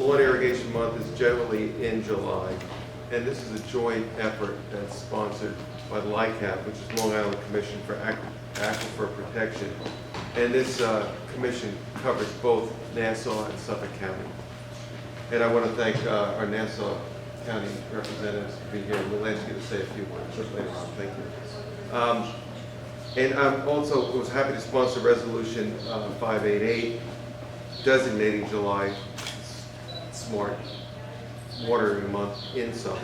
Lawn Irrigation Month is generally in July, and this is a joint effort that's sponsored by the LICAP, which is Long Island Commission for Aquifer Protection. And this commission covers both Nassau and Suffolk County. And I want to thank our Nassau County representatives for being here. We'll ask you to say a few words later on. Thank you. And I also was happy to sponsor Resolution 588, designating July Smart Watering Month in Suffolk.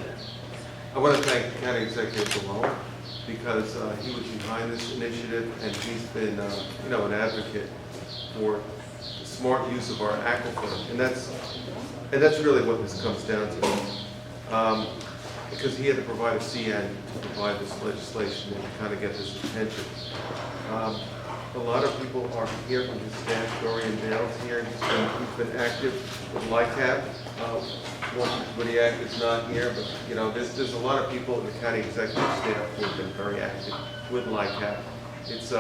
I want to thank the County Executive alone because he was behind this initiative, and he's been, an advocate for the smart use of our aquifer, and that's really what this comes down to. Because he had to provide a CN to provide this legislation and kind of get this attention. A lot of people are here from his staff. Dorian Dale's here. He's been active with LICAP. Woodyak is not here, but there's a lot of people in the county executive staff who have been very active with LICAP. It's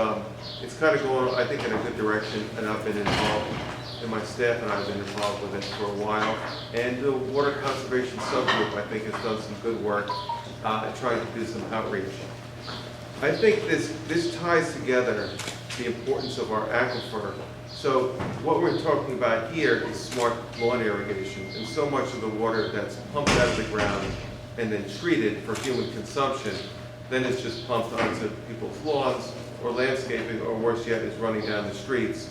kind of going, I think, in a good direction, and I've been involved, and my staff and I have been involved with it for a while. And the Water Conservation Subgroup, I think, has done some good work trying to do some outreach. I think this ties together the importance of our aquifer. So what we're talking about here is smart lawn irrigation, and so much of the water that's pumped out of the ground and then treated for human consumption, then it's just pumped onto people's lawns or landscaping, or worse yet, is running down the streets.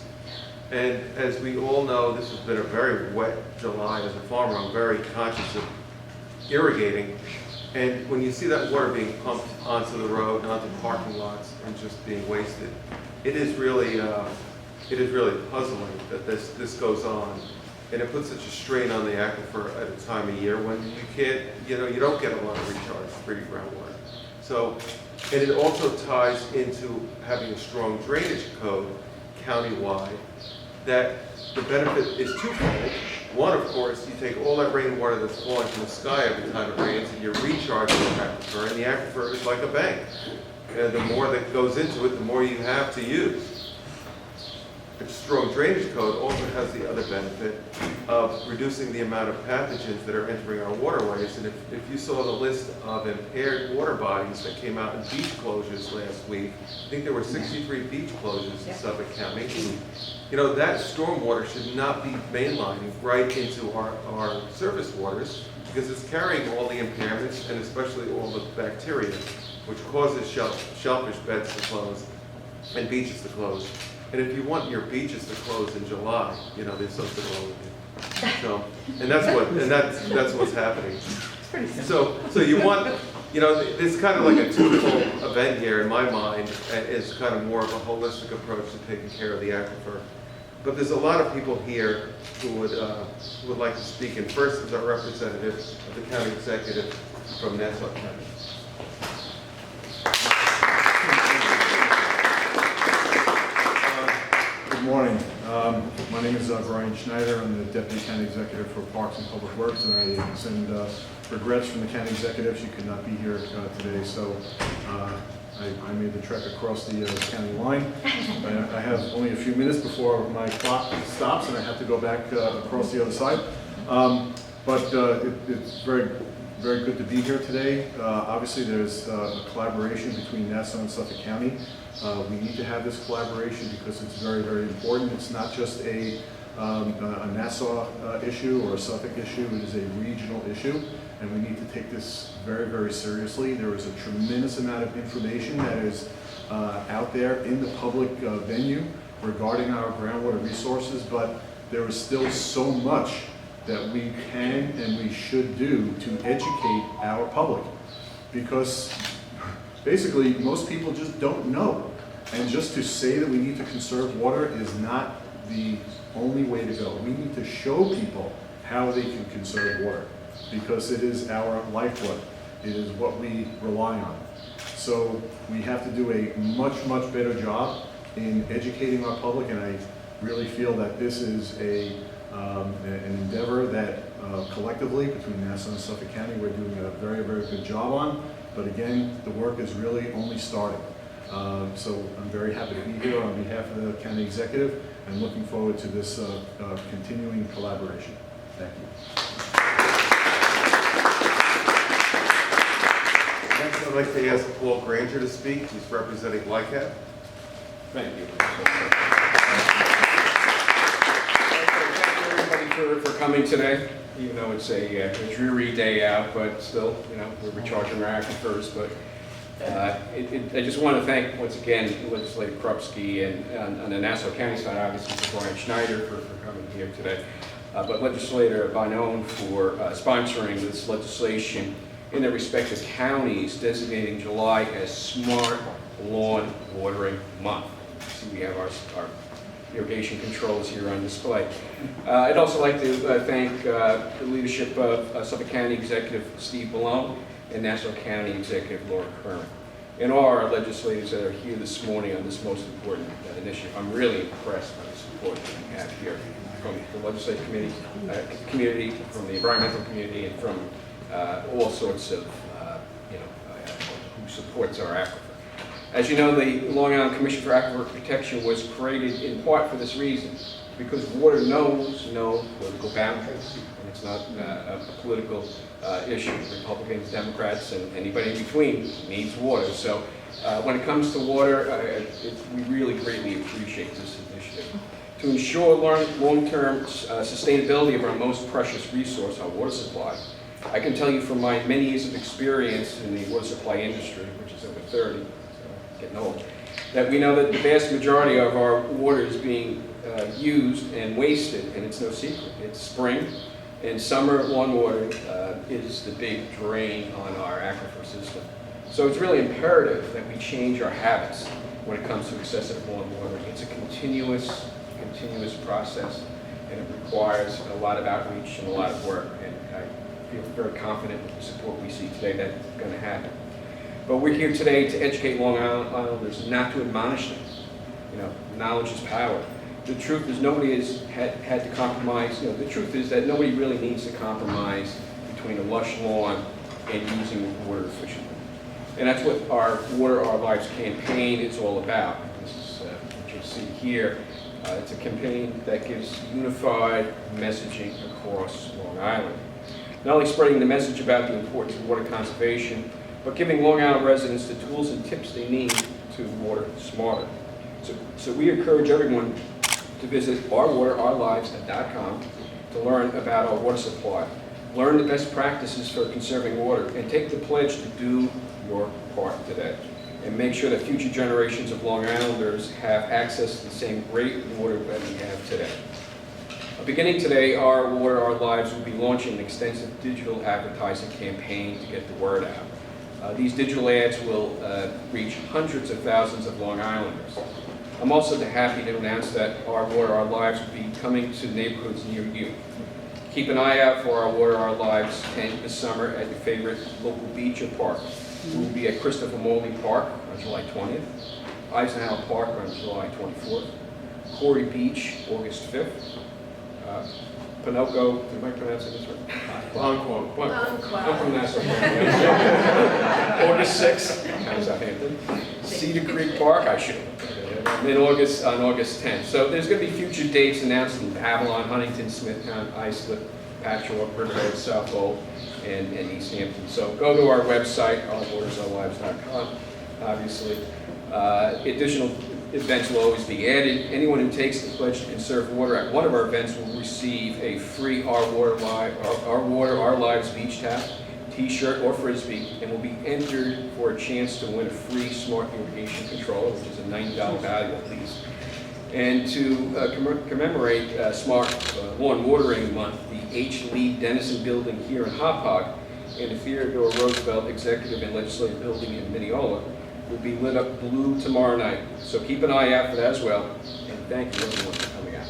And as we all know, this has been a very wet July. As a farmer, I'm very conscious of irrigating. And when you see that water being pumped onto the road, onto parking lots, and just being wasted, it is really puzzling that this goes on. And it puts such a strain on the aquifer at a time of year when you can't, you don't get a lot of recharge for your groundwater. So, and it also ties into having a strong drainage code countywide, that the benefit is twofold. One, of course, you take all that rainwater that's falling from the sky every time it rains, and you recharge the aquifer, and the aquifer is like a bank. And the more that goes into it, the more you have to use. A strong drainage code also has the other benefit of reducing the amount of pathogens that are entering our waterways. And if you saw the list of impaired water bodies that came out in beach closures last week, I think there were 63 beach closures in Suffolk County. That stormwater should not be mainlining right into our surface waters, because it's carrying all the impairments and especially all the bacteria, which causes shellfish beds to close and beaches to close. And if you want your beaches to close in July, there's something wrong with you. So, and that's what's happening. So you want, it's kind of like a twofold event here in my mind. It's kind of more of a holistic approach to taking care of the aquifer. But there's a lot of people here who would like to speak. And first is our representative of the county executive from Nassau County. Good morning. My name is Brian Schneider. I'm the Deputy County Executive for Parks and Public Works, and I send regrets from the County Executive. She could not be here today, so I made the trek across the county line. I have only a few minutes before my clock stops, and I have to go back across the other side. It's very, very good to be here today. Obviously, there's a collaboration between Nassau and Suffolk County. We need to have this collaboration because it's very, very important. It's not just a Nassau issue or a Suffolk issue. It is a regional issue, and we need to take this very, very seriously. There is a tremendous amount of information that is out there in the public venue regarding our groundwater resources, but there is still so much that we can and we should do to educate our public, because basically most people just don't know. And just to say that we need to conserve water is not the only way to go. We need to show people how they can conserve water, because it is our lifeblood. It is what we rely on. So we have to do a much, much better job in educating our public, and I really feel that this is an endeavor that collectively between Nassau and Suffolk County we're doing a very, very good job on. But again, the work is really only starting. So I'm very happy to be here on behalf of the County Executive and looking forward to this continuing collaboration. Thank you. Next, I'd like to ask Paul Granger to speak. He's representing LICAP. Thank you. Thank you, everybody, for coming today, even though it's a dreary day out, but still, you know, we're recharging our aquifers. But I just want to thank, once again, Legislator Krupski and on the Nassau County side, obviously, for Brian Schneider for coming here today. But Legislator Bonone for sponsoring this legislation in their respective counties, designating July as Smart Lawn Watering Month. See, we have our irrigation controls here on display. I'd also like to thank the leadership of Suffolk County Executive Steve Malone and Nassau County Executive Laura Kerman, and all our legislators that are here this morning on this most important initiative. I'm really impressed by the support that we have here from the legislative community, from the environmental community, and from all sorts of, who supports our aquifer. As you know, the Long Island Commission for Aquifer Protection was created in part for this reason, because water knows no political boundaries, and it's not a political issue. Republicans, Democrats, and anybody in between needs water. So when it comes to water, we really greatly appreciate this initiative. To ensure long-term sustainability of our most precious resource, our water supply, I can tell you from my many years of experience in the water supply industry, which is over 30, getting old, that we know that the vast majority of our water is being used and wasted, and it's no secret. It's spring and summer lawn water is the big drain on our aquifer system. So it's really imperative that we change our habits when it comes to excessive lawn watering. It's a continuous process, and it requires a lot of outreach and a lot of work, and I feel very confident with the support we see today that it's going to happen. But we're here today to educate Long Islanders, not to admonish them. You know, knowledge is power. The truth is nobody has had to compromise. You know, the truth is that nobody really needs to compromise between a lush lawn and using water efficiently. And that's what our Water Our Lives campaign is all about. This is what you'll see here. It's a campaign that gives unified messaging across Long Island. Not only spreading the message about the importance of water conservation, but giving Long Island residents the tools and tips they need to water smarter. So we encourage everyone to visit ourwaterourlives.com to learn about our water supply, learn the best practices for conserving water, and take the pledge to do your part today, and make sure that future generations of Long Islanders have access to the same great water that we have today. Beginning today, Our Water, Our Lives will be launching an extensive digital advertising campaign to get the word out. These digital ads will reach hundreds of thousands of Long Islanders. I'm also happy to announce that Our Water, Our Lives will be coming to neighborhoods near you. Keep an eye out for Our Water, Our Lives tent this summer at your favorite local beach or park. We will be at Christopher Morley Park on July 20th, Eisenhower Park on July 24th, Corey Beach, August 5th, Pinoco, am I pronouncing this right? Unquote. I'm from Nassau August 6th, kind of Southampton. Cedar Creek Park, I should. On August 10th. So there's going to be future dates announced in Avalon, Huntington, Smithtown, Islip, Patchogue, Riverhead, Southwold, and East Hampton. So go to our website, ourwatersourlives.com, obviously. Additional events will always be added. Anyone who takes the pledge to conserve water at one of our events will receive a free Our Water, Our Lives beach towel, t-shirt, or frisbee, and will be entered for a chance to win a free smart irrigation controller, which is a $90 value at least. And to commemorate Smart Lawn Watering Month, the H. Lee Dennison Building here in Hauppauge and the Theodore Roosevelt Executive and Legislative Building in Mineola will be lit up blue tomorrow night. So keep an eye out for that as well. And thank you everyone for coming out.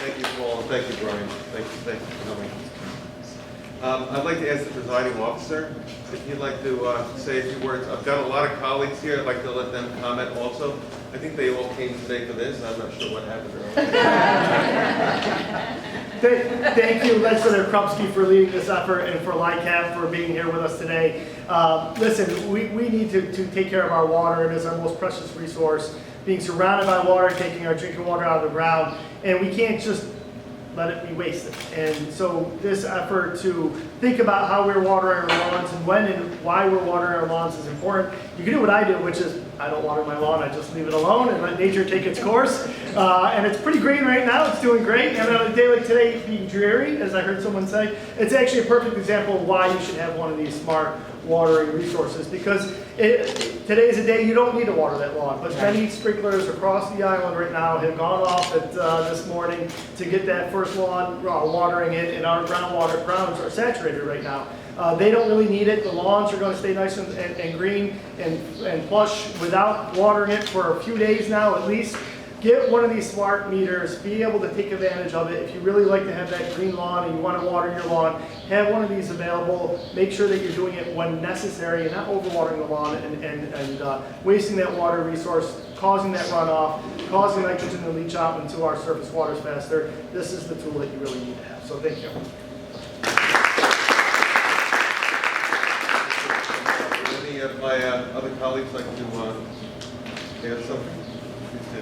Thank you, Paul, and thank you, Brian. Thank you for coming. I'd like to ask the presiding officer if he'd like to say a few words. I've got a lot of colleagues here. I'd like to let them comment also. I think they all came today for this. I'm not sure what happened earlier. Thank you, Legislator Krupski, for leading this effort, and for LICAP for being here with us today. Listen, we need to take care of our water. It is our most precious resource. being surrounded by water, taking our drinking water out of the ground, and we can't just let it be wasted. And so this effort to think about how we're watering our lawns and when and why we're watering our lawns is important. You can do what I do, which is I don't water my lawn, I just leave it alone and let nature take its course. And it's pretty green right now, it's doing great. And on a day like today being dreary, as I heard someone say, it's actually a perfect example of why you should have one of these smart watering resources, because today is a day you don't need to water that lawn, but many sprinklers across the island right now have gone off at, this morning to get that first lawn watering in, and our grounds are saturated right now. They don't really need it. The lawns are going to stay nice and green and plush without watering it for a few days now at least. Get one of these smart meters, be able to take advantage of it. If you really like to have that green lawn and you want to water your lawn, have one of these available. Make sure that you're doing it when necessary and not overwatering the lawn and wasting that water resource, causing that runoff, causing nitrogen to leach out into our surface waters faster. This is the tool that you really need to have. So thank you. Would any of my other colleagues like to add something? Please do.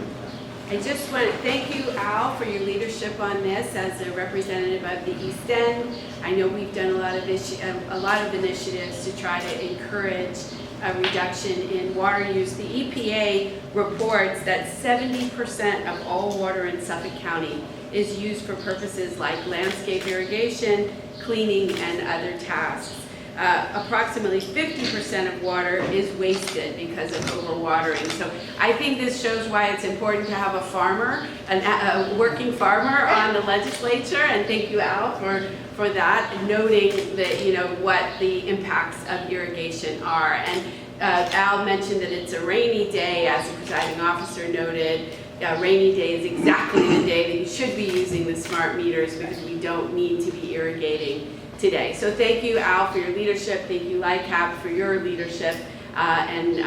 I just want to thank you, Al, for your leadership on this as a representative of the East End. I know we've done a lot of initiatives to try to encourage a reduction in water use. The EPA reports that 70% of all water in Suffolk County is used for purposes like landscape irrigation, cleaning, and other tasks. Approximately 50% of water is wasted because of overwatering. So I think this shows why it's important to have a farmer, a working farmer on the legislature, and thank you, Al, for that, noting that, you know, what the impacts of irrigation are. And Al mentioned that it's a rainy day, as the presiding officer noted. Rainy day is exactly the day that you should be using the smart meters, because we don't need to be irrigating today. So thank you, Al, for your leadership. Thank you, LICAP, for your leadership. And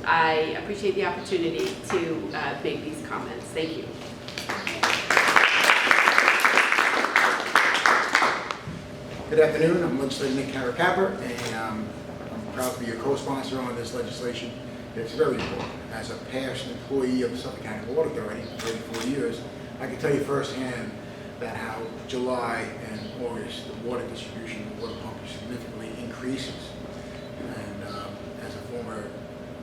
I appreciate the opportunity to make these comments. Thank you. Good afternoon. I'm Legislator Nick Caracapper, and I'm proud to be a co-sponsor on this legislation. It's very important. As a past employee of the Suffolk County Water Authority for 34 years, I can tell you firsthand that how July and August, the water distribution, the water pumping significantly increases. And as a former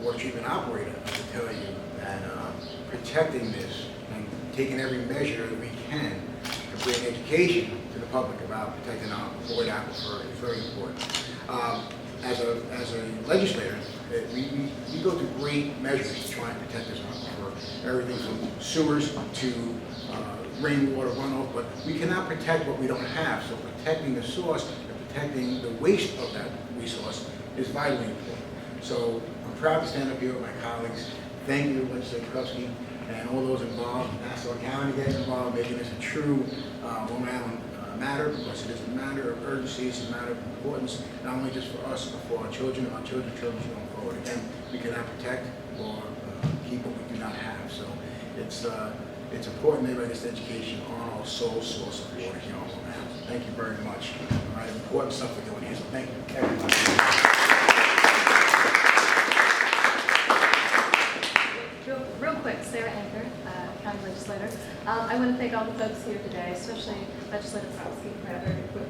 water treatment operator, I can tell you that protecting this and taking every measure that we can to bring education to the public about protecting our void aquifer is very important. As a legislator, we go through great measures to try and protect this aquifer, everything from sewers to rainwater runoff, but we cannot protect what we don't have. So protecting the source and protecting the waste of that resource is vitally important. So I'm proud to stand up here with my colleagues. Thank you, Legislator Krupski, and all those involved, Nassau County getting involved, making this a true Long Island matter, because it is a matter of urgency, it's a matter of importance, not only just for us, but for our children and our children's children going forward. Again, we cannot protect or keep what we do not have. So it's important they register education on our sole source of water here on Long Island. Thank you very much. All right, important stuff we're doing here, so thank you, everybody. Real quick, Sarah Anker, County Legislator. I want to thank all the folks here today, especially Legislator Krupski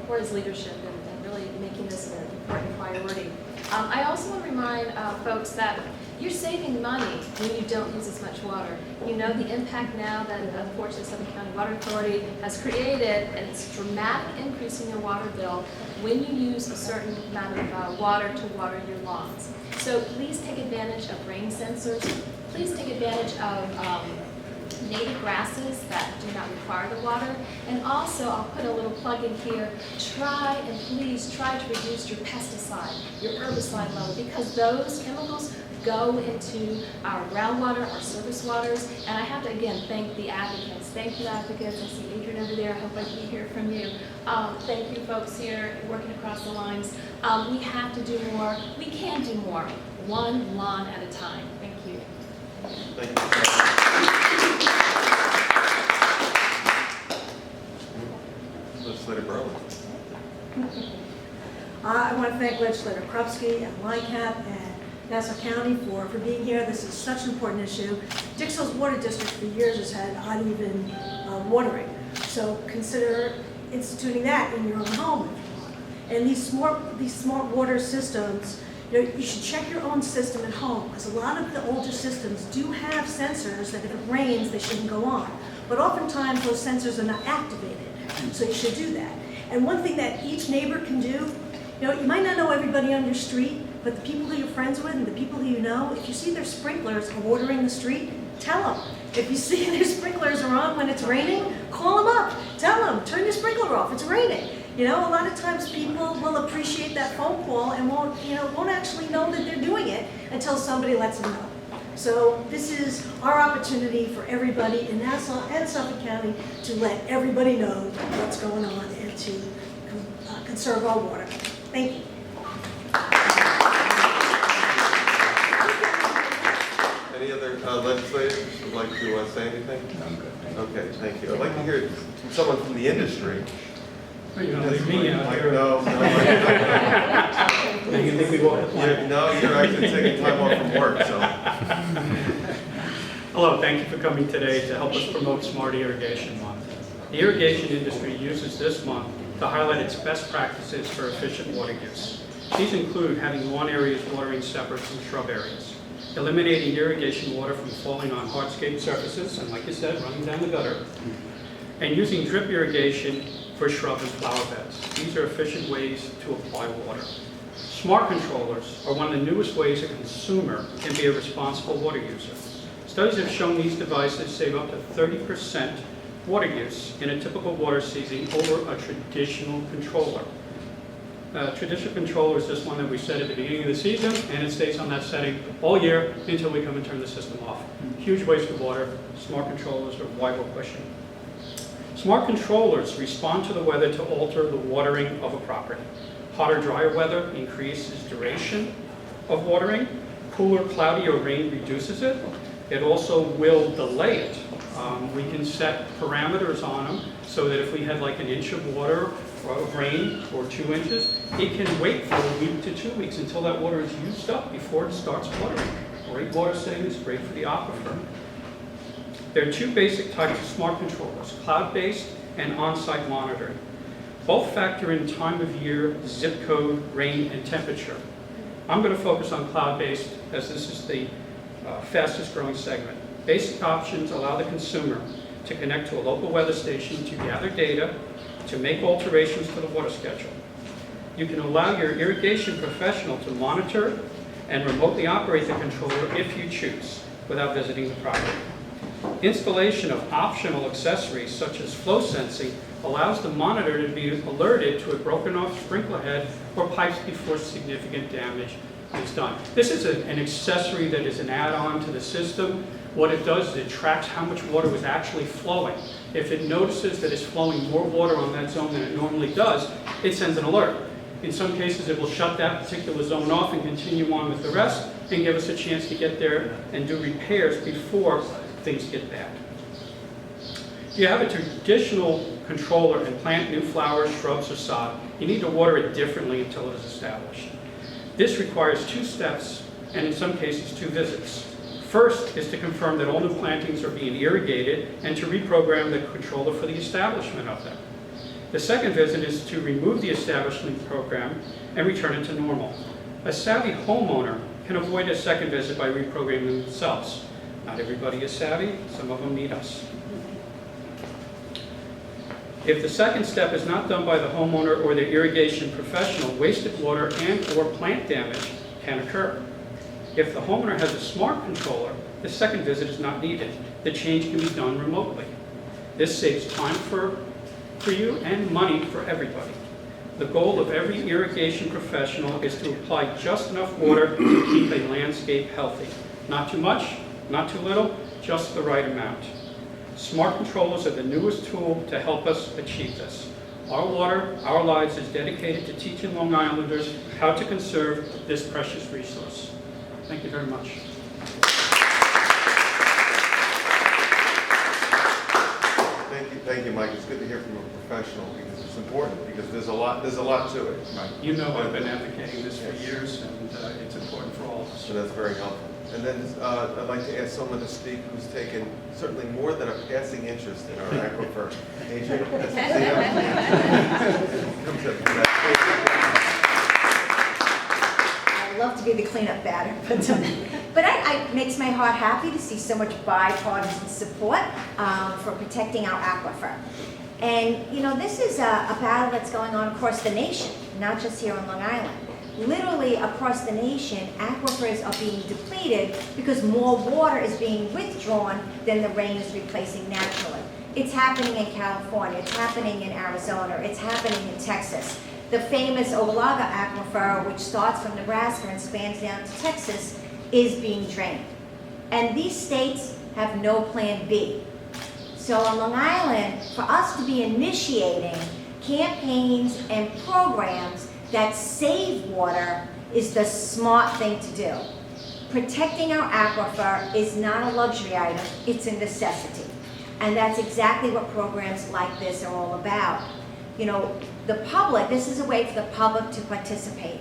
for his leadership and really making this an important priority. I also want to remind folks that you're saving money when you don't use as much water. You know the impact now that unfortunately Suffolk County Water Authority has created, and it's a dramatic increase in your water bill when you use a certain amount of water to water your lawns. So please take advantage of rain sensors. Please take advantage of native grasses that do not require the water. And also, I'll put a little plug in here, please try to reduce your pesticide, your herbicide level, because those chemicals go into our groundwater, our surface waters. And I have to, again, thank the advocates. Thank you, advocates. I see Adrian over there. I hope I can hear from you. Thank you, folks here working across the lines. We have to do more. We can do more, one lawn at a time. Thank you. Thank you. Legislator Berlin. I want to thank Legislator Krupski and LICAP and Nassau County for being here. This is such an important issue. Dixell's Water District for years has had uneven watering. So consider instituting that in your own home if you want. And these smart water systems, you should check your own system at home, because a lot of the older systems do have sensors that if it rains, they shouldn't go on. But oftentimes those sensors are not activated, so you should do that. And one thing that each neighbor can do, you might not know everybody on your street, but the people who you're friends with and the people who you know, if you see their sprinklers are watering the street, tell them. If you see their sprinklers are on when it's raining, call them up. Tell them, turn your sprinkler off, it's raining. A lot of times people will appreciate that phone call and won't actually know that they're doing it until somebody lets them know. So this is our opportunity for everybody in Nassau and Suffolk County to let everybody know what's going on and to conserve our water. Thank you. Any other legislators would like to say anything? I'm good. Okay, thank you. I'd like to hear from someone from the industry. You're gonna leave me out here. No, Now you think we walk the plank. no, you're actually taking time off from work, so. Hello, thank you for coming today to help us promote Smart Irrigation Month. The irrigation industry uses this month to highlight its best practices for efficient water use. These include having lawn areas watering separate from shrub areas, eliminating irrigation water from falling on hardscape surfaces, and like you said, running down the gutter, and using drip irrigation for shrub and flower beds. These are efficient ways to apply water. Smart controllers are one of the newest ways a consumer can be a responsible water user. Studies have shown these devices save up to 30% water use in a typical water season over a traditional controller. Traditional controller is this one that we set at the beginning of the season, and it stays on that setting all year until we come and turn the system off. Huge waste of water. Smart controllers are why we're pushing. Smart controllers respond to the weather to alter the watering of a property. Hotter, drier weather increases duration of watering. Cooler, cloudy, or rain reduces it. It also will delay it. We can set parameters on them so that if we had like an inch of water or of rain or 2 inches, it can wait for a week to 2 weeks until that water is used up before it starts watering. Great water savings, great for the aquifer. There are two basic types of smart controllers, cloud-based and on-site monitoring. Both factor in time of year, zip code, rain, and temperature. I'm going to focus on cloud-based as this is the fastest growing segment. Basic options allow the consumer to connect to a local weather station to gather data, to make alterations to the water schedule. You can allow your irrigation professional to monitor and remotely operate the controller if you choose, without visiting the property. Installation of optional accessories such as flow sensing allows the monitor to be alerted to a broken off sprinkler head or pipes before significant damage is done. This is an accessory that is an add-on to the system. What it does is it tracks how much water was actually flowing. If it notices that it's flowing more water on that zone than it normally does, it sends an alert. In some cases, it will shut that particular zone off and continue on with the rest and give us a chance to get there and do repairs before things get bad. If you have a traditional controller and plant new flowers, shrubs, or sod, you need to water it differently until it is established. This requires 2 steps and in some cases 2 visits. First is to confirm that all new plantings are being irrigated and to reprogram the controller for the establishment of them. The second visit is to remove the establishment program and return it to normal. A savvy homeowner can avoid a second visit by reprogramming themselves. Not everybody is savvy, some of them need us. If the second step is not done by the homeowner or the irrigation professional, wasted water and or plant damage can occur. If the homeowner has a smart controller, the second visit is not needed. The change can be done remotely. This saves time for you and money for everybody. The goal of every irrigation professional is to apply just enough water to keep a landscape healthy. Not too much, not too little, just the right amount. Smart controllers are the newest tool to help us achieve this. Our water, our lives is dedicated to teaching Long Islanders how to conserve this precious resource. Thank you very much. Thank you. Thank you, Mike. It's good to hear from a professional because it's important, because there's a lot to it. You know I've been advocating this for years, and it's important for all of us. So that's very helpful. And then I'd like to ask someone to speak who's taken certainly more than a passing interest in our aquifer. Adrian, that's I love to be the cleanup batter, but it makes my heart happy to see so much bipartisan support for protecting our aquifer. And, you know, this is a battle that's going on across the nation, not just here on Long Island. Literally across the nation, aquifers are being depleted because more water is being withdrawn than the rain is replacing naturally. It's happening in California, it's happening in Arizona, it's happening in Texas. The famous Ogallala aquifer, which starts from Nebraska and spans down to Texas, is being drained. And these states have no plan B. So on Long Island, for us to be initiating campaigns and programs that save water is the smart thing to do. Protecting our aquifer is not a luxury item, it's a necessity. And that's exactly what programs like this are all about. You know, the public, this is a way for the public to participate.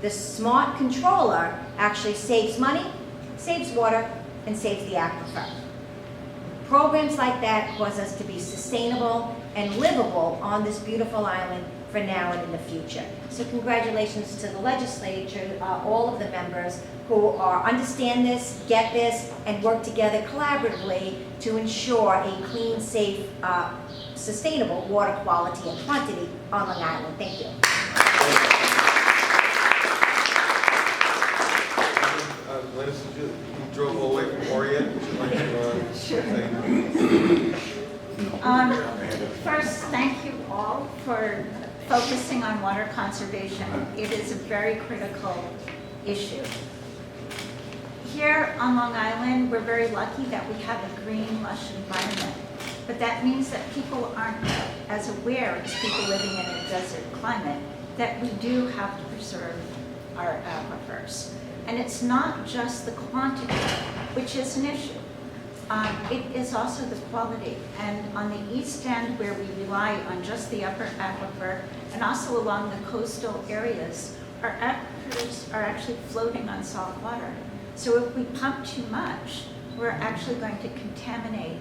The smart controller actually saves money, saves water, and saves the aquifer. Programs like that cause us to be sustainable and livable on this beautiful island for now and in the future. So congratulations to the legislature, all of the members who understand this, get this, and work together collaboratively to ensure a clean, safe, sustainable water quality and quantity on Long Island. Thank you. Linus, you drove all the way from Orient. Would you like to Sure. say? First, thank you all for focusing on water conservation. It is a very critical issue. Here on Long Island, we're very lucky that we have a green, lush environment. But that means that people aren't as aware as people living in a desert climate that we do have to preserve our aquifers. And it's not just the quantity, which is an issue. It is also the quality. And on the east end, where we rely on just the upper aquifer, and also along the coastal areas, our aquifers are actually floating on salt water. So if we pump too much, we're actually going to contaminate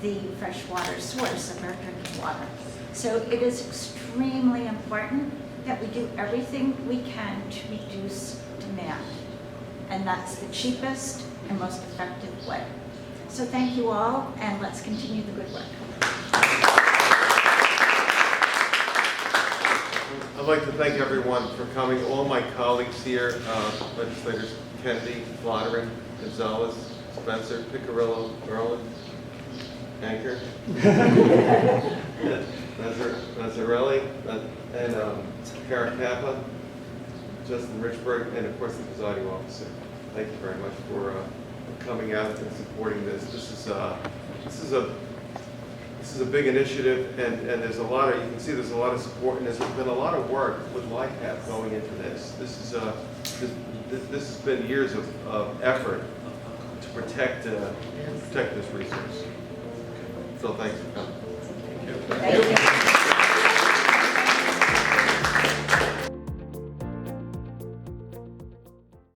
the freshwater source of our drinking water. So it is extremely important that we do everything we can to reduce demand. And that's the cheapest and most effective way. So thank you all, and let's continue the good work. I'd like to thank everyone for coming, all my colleagues here, legislators Kennedy, Flodderin, Gonzalez, Spencer, Piccirillo, Garland, Anchor, Mazzarelli, and Caracappa, Justin Richburg, and of course the presiding officer. Thank you very much for coming out and supporting this. This is a big initiative, and there's a lot of, you can see there's a lot of support, and there's been a lot of work with LICAP going into this. This has been years of effort to protect this resource. So thanks for coming. Thank you.